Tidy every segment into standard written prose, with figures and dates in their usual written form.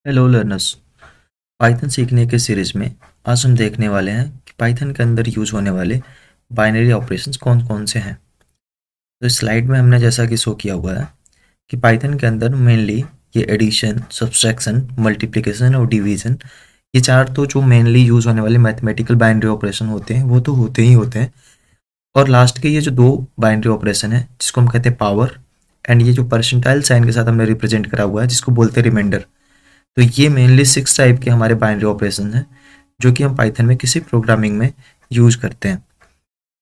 Hello learners. Python सीखने के series में आज हम देखने वाले हैं कि पाइथन के अंदर यूज होने वाले बाइनरी ऑपरेशंस कौन कौन से हैं। तो इस स्लाइड में हमने जैसा कि शो किया हुआ है कि पाइथन के अंदर मेनली ये एडिशन, सब्सट्रैक्शन, मल्टीप्लिकेशन और डिवीजन, ये चार तो जो मेनली यूज होने वाले मैथमेटिकल बाइनरी ऑपरेशन होते हैं वो तो होते ही होते हैं। और लास्ट के ये जो दो बाइनरी ऑपरेशन है जिसको हम कहते हैं पावर, एंड ये जो परसेंटाइल साइन के साथ हमने रिप्रेजेंट करा हुआ है जिसको बोलते हैं रिमाइंडर। तो ये मेनली 6 टाइप के हमारे बाइनरी ऑपरेशन हैं जो कि हम पाइथन में किसी प्रोग्रामिंग में यूज करते हैं।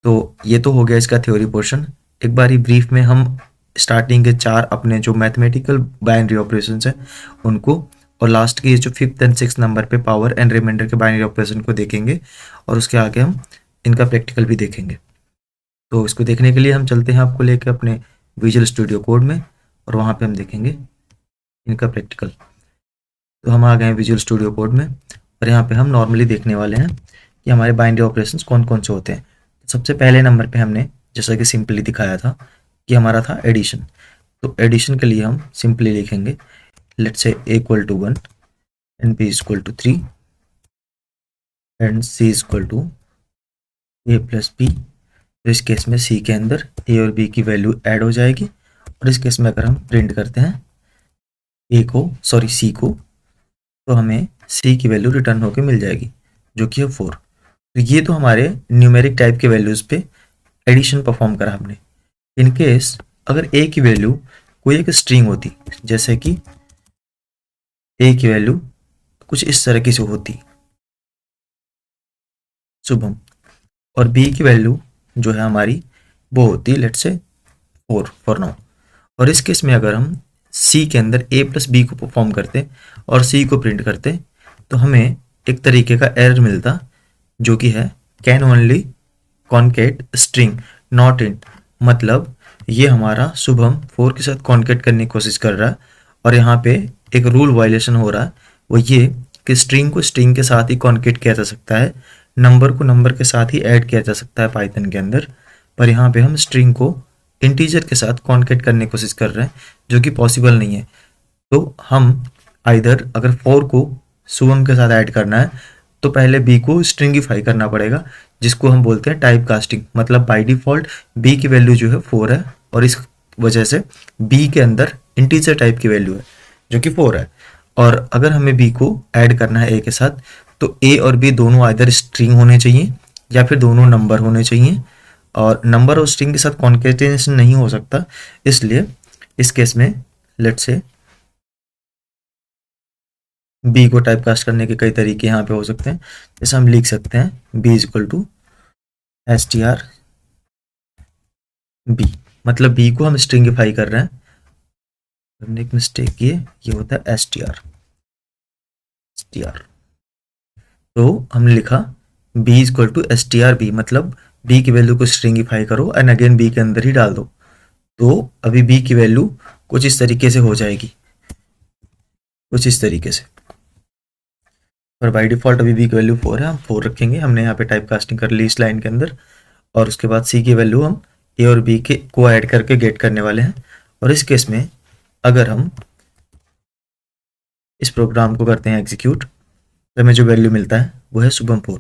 तो ये तो हो गया इसका थ्योरी पोर्शन। एक बारी ब्रीफ में हम स्टार्टिंग के चार अपने जो मैथमेटिकल बाइनरी ऑपरेशंस हैं उनको, और लास्ट के ये जो 5th एंड 6th नंबर पे पावर एंड रिमाइंडर के बाइनरी ऑपरेशन को देखेंगे, और उसके आगे हम इनका प्रैक्टिकल भी देखेंगे। तो इसको देखने के लिए हम चलते हैं आपको लेके अपने विजुअल स्टूडियो कोड में, और वहाँ पे हम देखेंगे इनका प्रैक्टिकल। तो हम आ गए हैं विजुअल स्टूडियो कोड में, और यहाँ पे हम नॉर्मली देखने वाले हैं कि हमारे बाइनरी ऑपरेशंस कौन कौन से होते हैं। तो सबसे पहले नंबर पे हमने जैसा कि सिंपली दिखाया था कि हमारा था एडिशन। तो एडिशन के लिए हम सिंपली लिखेंगे लेट्स से a equal to 1 and b equal to 3 and c equal to a plus b। तो इस केस में c के अंदर a और b की वैल्यू ऐड हो जाएगी, और इस केस में अगर हम प्रिंट करते हैं c को, तो हमें c की वैल्यू रिटर्न होकर मिल जाएगी जो कि है 4। तो ये तो हमारे न्यूमेरिक टाइप के वैल्यूज पे एडिशन परफॉर्म करा हमने। इन केस अगर a की वैल्यू कोई एक स्ट्रिंग होती, जैसे कि a की वैल्यू कुछ इस तरह की से होती शुभम, और b की वैल्यू जो है हमारी वो होती लेट्स से 4 फॉर नाउ। और इस केस में अगर हम c के अंदर a प्लस बी को परफॉर्म करते और c को प्रिंट करते, तो हमें एक तरीके का एरर मिलता जो कि है can only concat string not int. मतलब ये हमारा शुभम 4 के साथ कॉन्केट करने की कोशिश कर रहा है, और यहाँ पे एक रूल वायलेशन हो रहा है, वो ये कि स्ट्रिंग को स्ट्रिंग के साथ ही कॉन्केट किया जा सकता है, नंबर को नंबर के साथ ही ऐड किया जा सकता है पाइथन के अंदर, पर यहाँ पे हम स्ट्रिंग को इंटीजर के साथ कॉन्केट करने की कोशिश कर रहे हैं जो कि पॉसिबल नहीं है। तो हम आइदर अगर 4 को शुभम के साथ ऐड करना है तो पहले b को स्ट्रिंगिफाई करना पड़ेगा, जिसको हम बोलते हैं टाइप कास्टिंग। मतलब बाय डिफॉल्ट b की वैल्यू जो है 4 है, और इस वजह से b के अंदर इंटीजर टाइप की वैल्यू है जो कि 4 है। और अगर हमें b को ऐड करना है a के साथ, तो a और b दोनों आइदर स्ट्रिंग होने चाहिए या फिर दोनों नंबर होने चाहिए, और नंबर और स्ट्रिंग के साथ कॉन्केटेनेशन नहीं हो सकता। इसलिए इस केस में लेट्स से बी को टाइप कास्ट करने के कई तरीके यहाँ पे हो सकते हैं। जैसे हम लिख सकते हैं b equal to str b, मतलब b को हम स्ट्रिंगिफाई कर रहे हैं। हमने एक मिस्टेक की है, ये होता है str। तो हमने लिखा b equal to str b, मतलब b की वैल्यू को स्ट्रिंगिफाई करो एंड अगेन b के अंदर ही डाल दो। तो अभी b की वैल्यू कुछ इस तरीके से हो जाएगी, कुछ इस तरीके से। पर बाय डिफॉल्ट अभी b की वैल्यू 4 है, हम 4 रखेंगे। हमने यहाँ पे टाइप कास्टिंग कर ली इस लाइन के अंदर, और उसके बाद c की वैल्यू हम a और b के को ऐड करके गेट करने वाले हैं। और इस केस में अगर हम इस प्रोग्राम को करते हैं एग्जीक्यूट, तो हमें जो वैल्यू मिलता है वो है शुभम 4।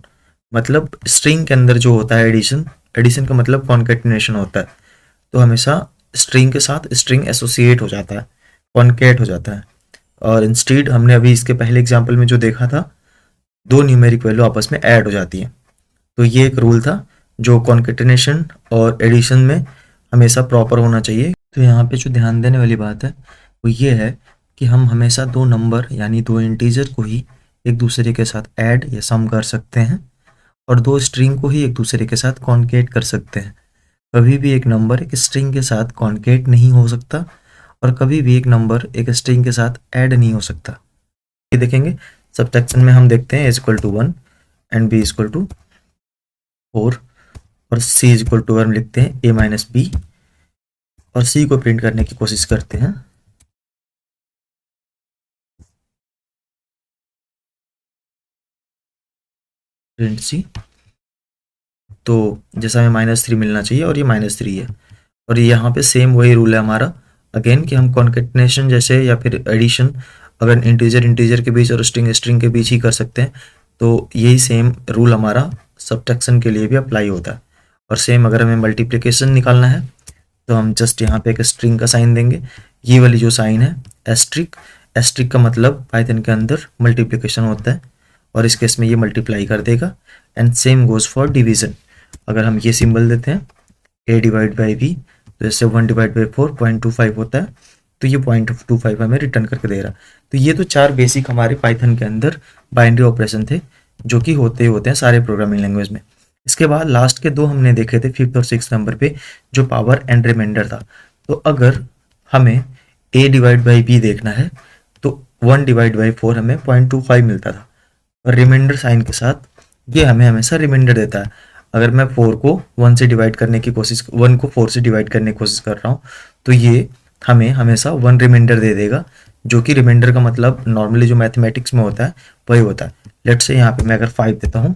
मतलब स्ट्रिंग के अंदर जो होता है एडिशन, एडिशन का मतलब कॉन्केटिनेशन होता है, तो हमेशा स्ट्रिंग के साथ स्ट्रिंग एसोसिएट हो जाता है, कॉन्केट हो जाता है। और इंस्टीड हमने अभी इसके पहले एग्जाम्पल में जो देखा था, दो न्यूमेरिक वैल्यू आपस में ऐड हो जाती है। तो ये एक रूल था जो कॉन्केटिनेशन और एडिशन में हमेशा प्रॉपर होना चाहिए। तो यहाँ पे जो ध्यान देने वाली बात है वो ये है कि हम हमेशा दो नंबर यानी दो इंटीजर को ही एक दूसरे के साथ ऐड या सम कर सकते हैं, और दो स्ट्रिंग को ही एक दूसरे के साथ कॉन्केट कर सकते हैं। कभी भी एक नंबर एक स्ट्रिंग के साथ कॉन्केट नहीं हो सकता, और कभी भी एक नंबर एक स्ट्रिंग के साथ ऐड नहीं हो सकता। ये देखेंगे सब्ट्रैक्शन में हम देखते हैं a equal to 1 and b equal to 4, और c इक्वल टू हम लिखते हैं a माइनस b, और c को प्रिंट करने की कोशिश करते हैं। प्रिंट c, तो जैसा हमें -3 मिलना चाहिए और ये -3 है। और यहाँ पे सेम वही रूल है हमारा अगेन कि हम कॉन्केटिनेशन जैसे या फिर एडिशन अगर इंटीजर इंटीजर के बीच और स्ट्रिंग स्ट्रिंग के बीच ही कर सकते हैं, तो यही सेम रूल हमारा सब्ट्रैक्शन के लिए भी अप्लाई होता है। और सेम अगर हमें मल्टीप्लिकेशन निकालना है तो हम जस्ट यहाँ पे एक स्ट्रिंग का साइन देंगे। ये वाली जो साइन है एस्ट्रिक, एस्ट्रिक का मतलब पाइथन के अंदर मल्टीप्लिकेशन होता है और इस केस में ये मल्टीप्लाई कर देगा। And same goes for division. अगर हम ये सिंबल देते हैं a डिवाइड बाई b, तो जैसे 1 डिवाइड बाई 4 0.25 होता है, तो ये 0.25 हमें रिटर्न करके दे रहा। तो ये तो 4 बेसिक हमारे पाइथन के अंदर बाइनरी ऑपरेशन थे जो कि होते हैं सारे प्रोग्रामिंग लैंग्वेज में। इसके बाद लास्ट के 2 हमने देखे थे 5th और 6th नंबर पे, जो पावर एंड रिमाइंडर था। तो अगर हमें a डिवाइड बाई b देखना है तो 1 डिवाइड बाई 4 हमें 0.25 मिलता था, और रिमाइंडर साइन के साथ ये हमें हमेशा रिमाइंडर देता है। अगर मैं 4 को 1 से डिवाइड करने की कोशिश 1 को 4 से डिवाइड करने की कोशिश कर रहा हूँ, तो ये हमें हमेशा 1 रिमाइंडर दे देगा, जो कि रिमाइंडर का मतलब नॉर्मली जो मैथमेटिक्स में होता है वही होता है। लेट्स से यहाँ पे मैं अगर 5 देता हूँ,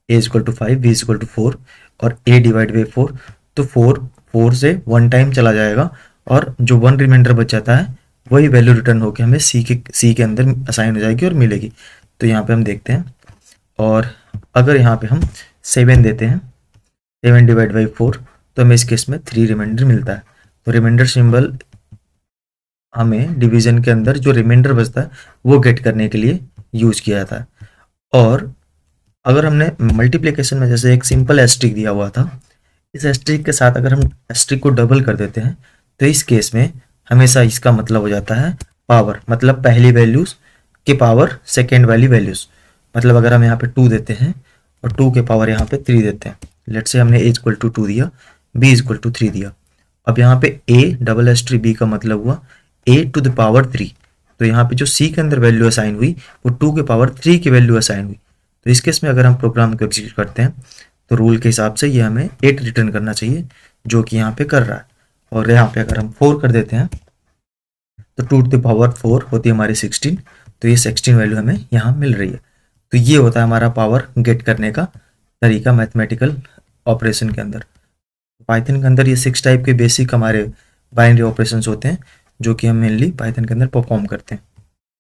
a equal to 5, b equal to 4 और a डिवाइड बाई 4, तो 4 से 1 टाइम चला जाएगा और जो 1 रिमाइंडर बच जाता है वही वैल्यू रिटर्न होकर हमें c के अंदर असाइन हो जाएगी और मिलेगी। तो यहाँ पे हम देखते हैं, और अगर यहाँ पे हम 7 देते हैं, 7 डिवाइड बाई 4, तो हमें इस केस में 3 रिमाइंडर मिलता है। तो रिमाइंडर सिंबल हमें डिवीजन के अंदर जो रिमाइंडर बचता है वो गेट करने के लिए यूज किया जाता है। और अगर हमने मल्टीप्लिकेशन में जैसे एक सिंपल एस्ट्रिक दिया हुआ था, इस एस्ट्रिक के साथ अगर हम एस्ट्रिक को डबल कर देते हैं, तो इस केस में हमेशा इसका मतलब हो जाता है पावर, मतलब पहली वैल्यूज के पावर सेकेंड वाली वैल्यूज। मतलब अगर हम यहाँ पे 2 देते हैं और 2 के पावर यहाँ पे 3 देते हैं, लेट्स से हमने a इक्वल टू 2 दिया, b इक्वल टू 3 दिया। अब यहाँ पे a डबल एस्ट्री b का मतलब हुआ a टू द पावर 3। तो यहाँ पे जो c के अंदर वैल्यू असाइन हुई वो 2 के पावर 3 की वैल्यू असाइन हुई। तो इस केस में अगर हम प्रोग्राम को एग्जीक्यूट करते हैं तो रूल के हिसाब से ये हमें 8 रिटर्न करना चाहिए, जो कि यहाँ पे कर रहा है। और यहाँ पे अगर हम 4 कर देते हैं तो 2 टू द पावर 4 होती है हमारी 16, तो ये 16 वैल्यू हमें यहाँ मिल रही है। तो ये होता है हमारा पावर गेट करने का तरीका मैथमेटिकल ऑपरेशन के अंदर। पाइथन के अंदर ये 6 टाइप के बेसिक हमारे बाइनरी ऑपरेशंस होते हैं जो कि हम मेनली पाइथन के अंदर परफॉर्म करते हैं।